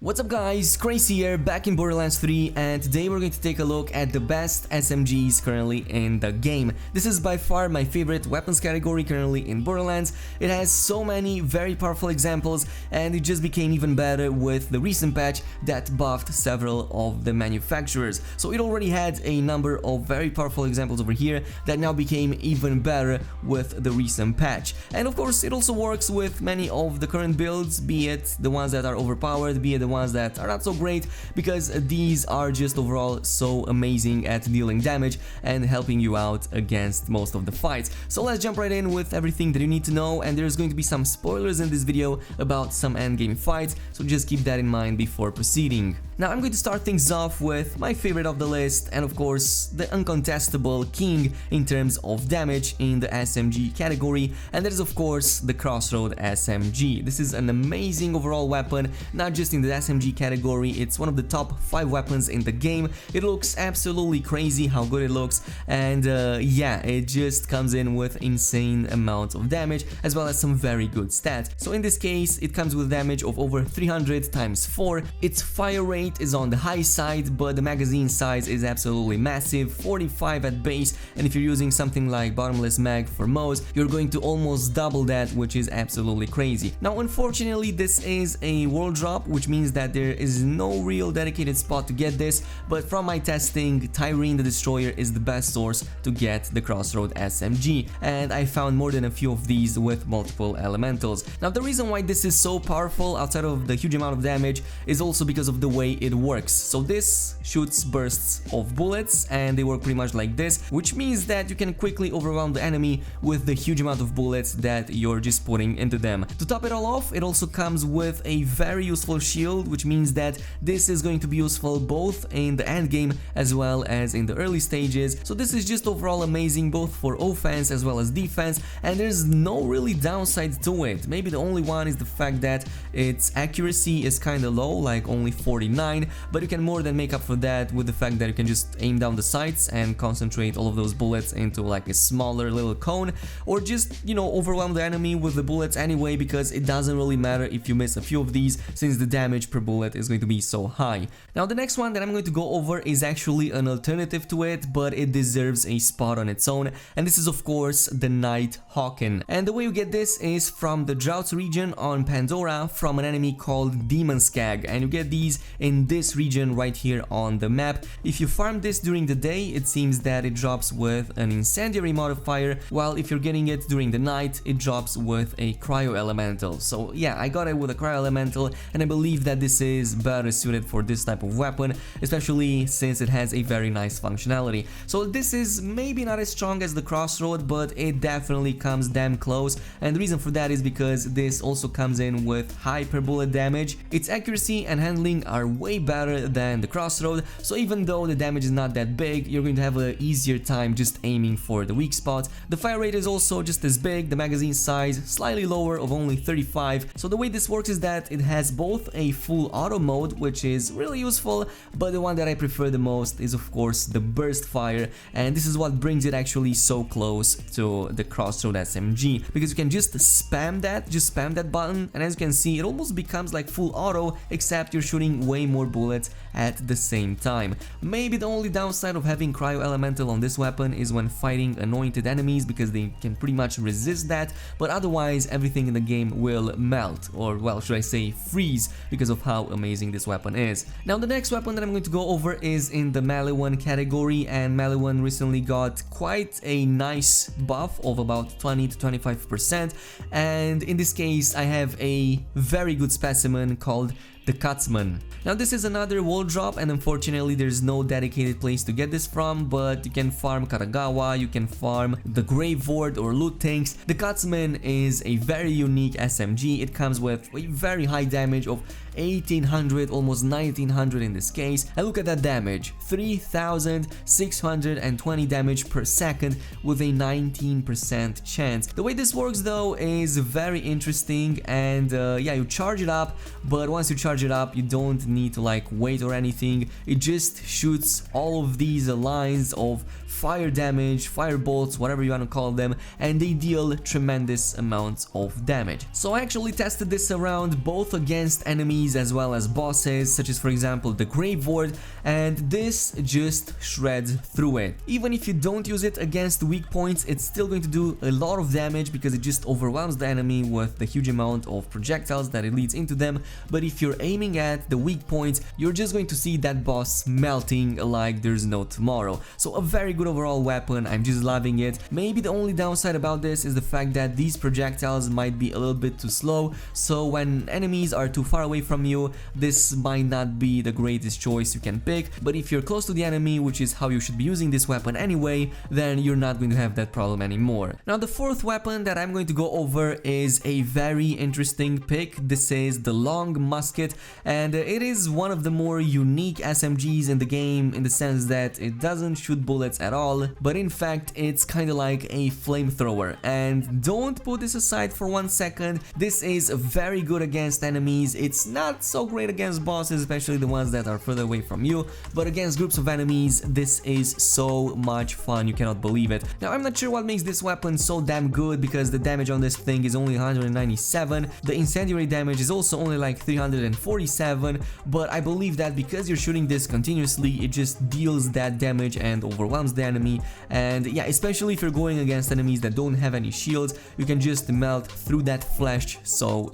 What's up guys, Crazy here, back in Borderlands 3, and today we're going to take a look at the best SMGs currently in the game. This is by far my favorite weapons category currently in Borderlands. It has so many very powerful examples, and it just became even better with the recent patch that buffed several of the manufacturers. So it already had a number of very powerful examples over here that now became even better with the recent patch. And of course it also works with many of the current builds, be it the ones that are overpowered, be it the ones that are not so great, because these are just overall so amazing at dealing damage and helping you out against most of the fights. So let's jump right in with everything that you need to know, and there's going to be some spoilers in this video about some endgame fights, so just keep that in mind before proceeding. Now I'm going to start things off with my favorite of the list, and of course the uncontestable king in terms of damage in the SMG category, and that is of course the Crossroad SMG. This is an amazing overall weapon, not just in the SMG category, it's one of the top 5 weapons in the game. It looks absolutely crazy how good it looks, and yeah, it just comes in with insane amounts of damage as well as some very good stats. So in this case it comes with damage of over 300 times 4. Its fire rate is on the high side, but the magazine size is absolutely massive, 45 at base, and if you're using something like bottomless mag for most, you're going to almost double that, which is absolutely crazy. Now unfortunately this is a world drop, which means that there is no real dedicated spot to get this, but from my testing, Tyrene the Destroyer is the best source to get the Crossroad SMG, and I found more than a few of these with multiple elementals. Now the reason why this is so powerful outside of the huge amount of damage is also because of the way it works. So this shoots bursts of bullets, and they work pretty much like this, which means that you can quickly overwhelm the enemy with the huge amount of bullets that you're just putting into them. To top it all off, it also comes with a very useful shield, which means that this is going to be useful both in the end game as well as in the early stages. So this is just overall amazing both for offense as well as defense, and there's no really downside to it. Maybe the only one is the fact that its accuracy is kind of low, like only 49, but you can more than make up for that with the fact that you can just aim down the sights and concentrate all of those bullets into like a smaller little cone, or just, you know, overwhelm the enemy with the bullets anyway, because it doesn't really matter if you miss a few of these, since the damage per bullet is going to be so high. Now the next one that I'm going to go over is actually an alternative to it, but it deserves a spot on its own, and this is of course the Night Hawken. And the way you get this is from the Droughts region on Pandora, from an enemy called Demon Skag, and you get these in this region right here on the map. If you farm this during the day, it seems that it drops with an incendiary modifier, while if you're getting it during the night, it drops with a cryo elemental. So yeah, I got it with a cryo elemental, and I believe that this is better suited for this type of weapon, especially since it has a very nice functionality. So this is maybe not as strong as the Crossroad, but it definitely comes damn close, and the reason for that is because this also comes in with high per bullet damage. Its accuracy and handling are way better than the Crossroad, so even though the damage is not that big, you're going to have an easier time just aiming for the weak spots. The fire rate is also just as big, the magazine size slightly lower of only 35. So the way this works is that it has both a full auto mode, which is really useful, but the one that I prefer the most is of course the burst fire, and this is what brings it actually so close to the Crossroad SMG, because you can just spam that button, and as you can see it almost becomes like full auto, except you're shooting way more bullets at the same time. Maybe the only downside of having cryo elemental on this weapon is when fighting anointed enemies, because they can pretty much resist that, but otherwise everything in the game will melt, or well, should I say freeze, because of how amazing this weapon is. Now the next weapon that I'm going to go over is in the melee one category, and melee one recently got quite a nice buff of about 20 to 25%, and in this case I have a very good specimen called the Katzman. Now this is another wall drop, and unfortunately there's no dedicated place to get this from, but you can farm Katagawa, you can farm the Grave Ward or loot tanks. The Katzman is a very unique SMG. It comes with a very high damage of 1800, almost 1900 in this case, and look at that damage, 3620 damage per second with a 19% chance. The way this works though is very interesting, and yeah, you charge it up, but once you charge it up you don't need to like wait or anything. It just shoots all of these lines of fire damage, fire bolts, whatever you want to call them, and they deal tremendous amounts of damage. So I actually tested this around both against enemies enemies as well as bosses, such as for example the Grave Ward, and this just shreds through it. Even if you don't use it against weak points, it's still going to do a lot of damage because it just overwhelms the enemy with the huge amount of projectiles that it leads into them. But if you're aiming at the weak points, you're just going to see that boss melting like there's no tomorrow. So a very good overall weapon, I'm just loving it. Maybe the only downside about this is the fact that these projectiles might be a little bit too slow, so when enemies are too far away from you, this might not be the greatest choice you can pick. But if you're close to the enemy, which is how you should be using this weapon anyway, then you're not going to have that problem anymore. Now the fourth weapon that I'm going to go over is a very interesting pick. This is the long musket, and it is one of the more unique SMGs in the game in the sense that it doesn't shoot bullets at all, but in fact it's kind of like a flamethrower. And don't put this aside for 1 second, this is very good against enemies. It's not so great against bosses, especially the ones that are further away from you, but against groups of enemies this is so much fun, you cannot believe it. Now I'm not sure what makes this weapon so damn good, because the damage on this thing is only 197, the incendiary damage is also only like 347, but I believe that because you're shooting this continuously, it just deals that damage and overwhelms the enemy. And yeah, especially if you're going against enemies that don't have any shields, you can just melt through that flesh so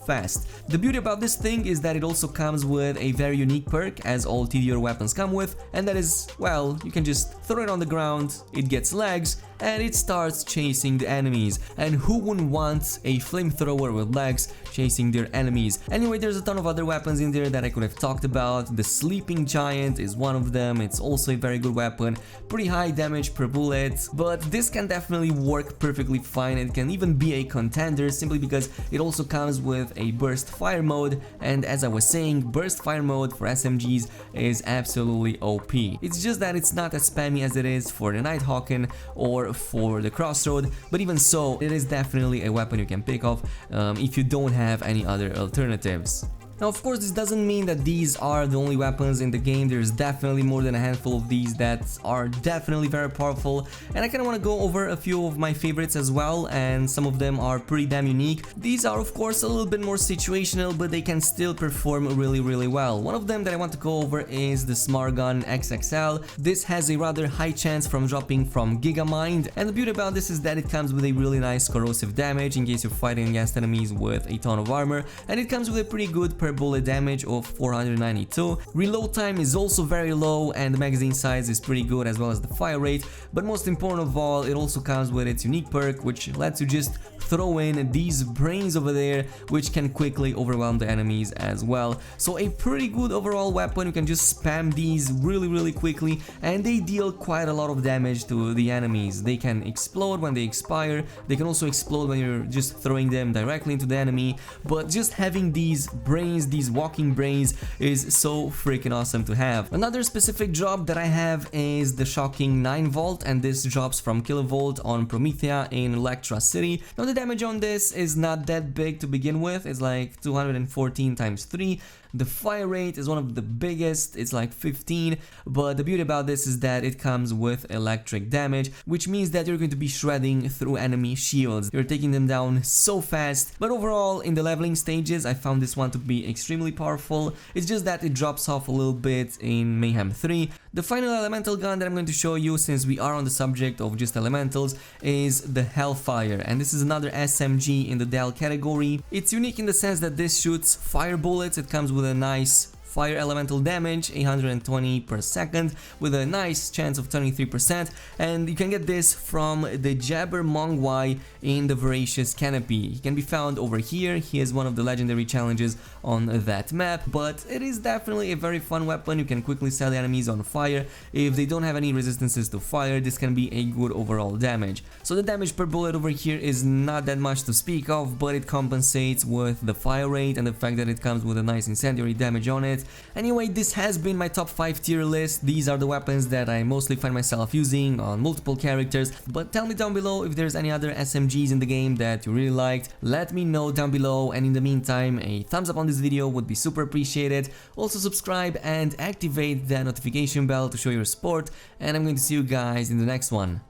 fast. The beauty about this thing is that it also comes with a very unique perk, as all TDR weapons come with, and that is, well, you can just throw it on the ground, it gets legs, and it starts chasing the enemies. And who wouldn't want a flamethrower with legs chasing their enemies? Anyway, there's a ton of other weapons in there that I could have talked about. The sleeping giant is one of them, it's also a very good weapon, pretty high damage per bullet, but this can definitely work perfectly fine. It can even be a contender simply because it also comes with a burst fire mode, and as I was saying, burst fire mode for SMGs is absolutely OP. It's just that it's not as spammy as it is for the Nighthawken or for the Crossroad, but even so, it is definitely a weapon you can pick up if you don't have any other alternatives. Now, of course, this doesn't mean that these are the only weapons in the game. There's definitely more than a handful of these that are definitely very powerful, and I kind of want to go over a few of my favorites as well, and some of them are pretty damn unique. These are, of course, a little bit more situational, but they can still perform really well. One of them that I want to go over is the Smart Gun XXL. This has a rather high chance from dropping from Gigamind, and the beauty about this is that it comes with a really nice corrosive damage in case you're fighting against enemies with a ton of armor, and it comes with a pretty good bullet damage of 492. Reload time is also very low, and the magazine size is pretty good, as well as the fire rate. But most important of all, it also comes with its unique perk, which lets you just throw in these brains over there, which can quickly overwhelm the enemies as well. So a pretty good overall weapon. You can just spam these really quickly, and they deal quite a lot of damage to the enemies. They can explode when they expire, they can also explode when you're just throwing them directly into the enemy, but just having these brains, these walking brains, is so freaking awesome to have. Another specific drop that I have is the shocking 9 volt, and this drops from kilovolt on Promethea in Electra City. Now the damage on this is not that big to begin with, it's like 214 times 3. The fire rate is one of the biggest, it's like 15, but the beauty about this is that it comes with electric damage, which means that you're going to be shredding through enemy shields. You're taking them down so fast, but overall in the leveling stages I found this one to be extremely powerful. It's just that it drops off a little bit in Mayhem 3. The final elemental gun that I'm going to show you, since we are on the subject of just elementals, is the Hellfire, and this is another SMG in the Dell category. It's unique in the sense that this shoots fire bullets. It comes with a nice fire elemental damage, 820 per second, with a nice chance of 23%, and you can get this from the Jabber Mongwai in the Voracious Canopy. He can be found over here. He is one of the legendary challenges on that map, but it is definitely a very fun weapon. You can quickly set the enemies on fire. If they don't have any resistances to fire, this can be a good overall damage. So the damage per bullet over here is not that much to speak of, but it compensates with the fire rate and the fact that it comes with a nice incendiary damage on it. Anyway, this has been my top 5 tier list. These are the weapons that I mostly find myself using on multiple characters, but tell me down below if there's any other SMGs in the game that you really liked. Let me know down below, and in the meantime, a thumbs up on this video would be super appreciated. Also subscribe and activate the notification bell to show your support, and I'm going to see you guys in the next one.